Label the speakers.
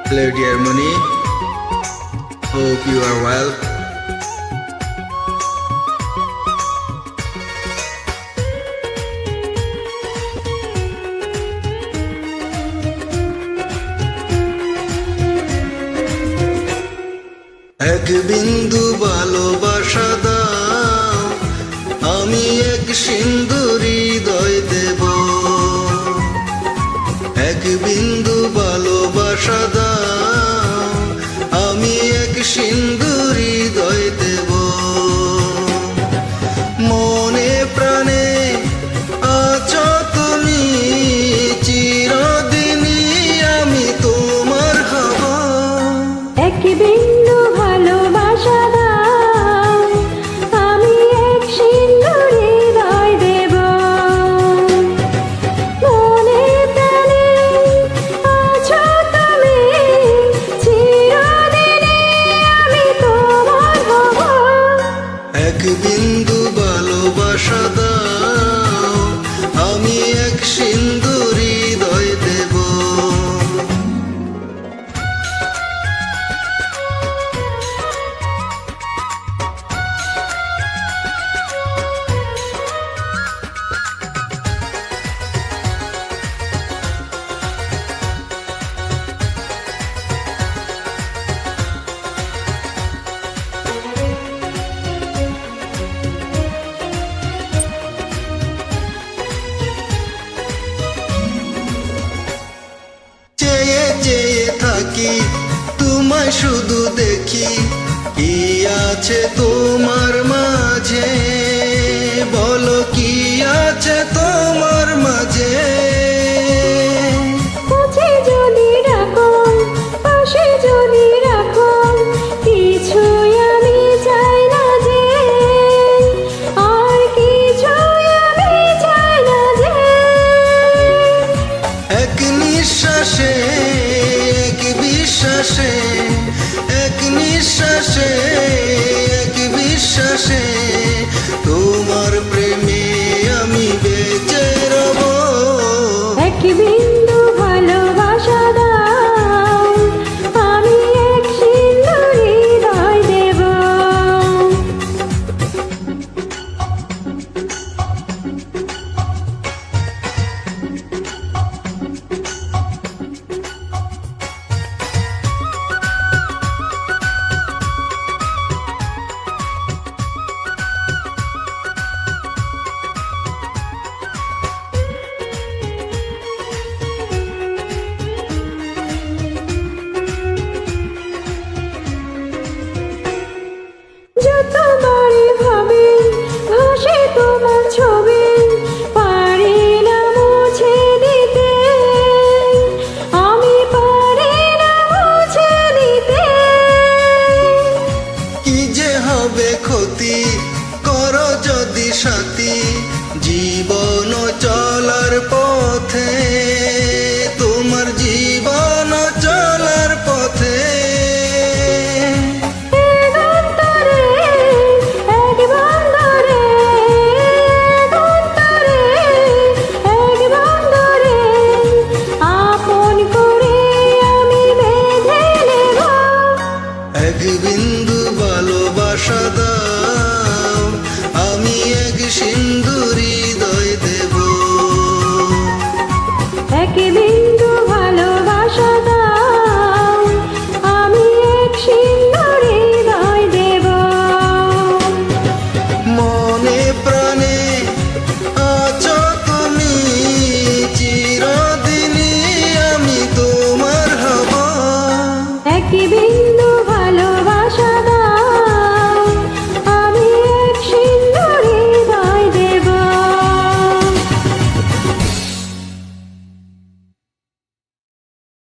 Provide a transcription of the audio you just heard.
Speaker 1: Hello dear Muni, hope you are well. এক বিন্দু ভালোবাসা দাও, আমি এক সিন্ধু হৃদয় দেব। এক বিন্দু ভালোবাসা দাও, আমি এক সিন্ধু হৃদয় দেব। মনে প্রাণে আছো তুমি, চিরদিনই আমি তোমার হব।
Speaker 2: এক বিন্দু ভালোবাসা দাও, আমি এক সিন্ধু হৃদয় দেব। মনে প্রাণে আছো তুমি, চিরদিনই আমি তোমার হব।
Speaker 1: এক বিন্দু ভালোবাসা দাও, আমি এক সিন্ধু হৃদয় দেব। চেয়ে চেয়ে থাকি, তোমায় শুধু দেখি, কি আছে তোমার মাঝে, বলো কি আছে তোমার মাঝে।
Speaker 2: কাছে যদি রাখো, পাশে যদি রাখো, কিছুই আমি চাই না যে, আর কিছুই আমি চাই না যে।
Speaker 1: এক নিঃশ্বাসে, এক বিশ্বাসে, এক নিঃশ্বাসে, এক বিশ্বাসে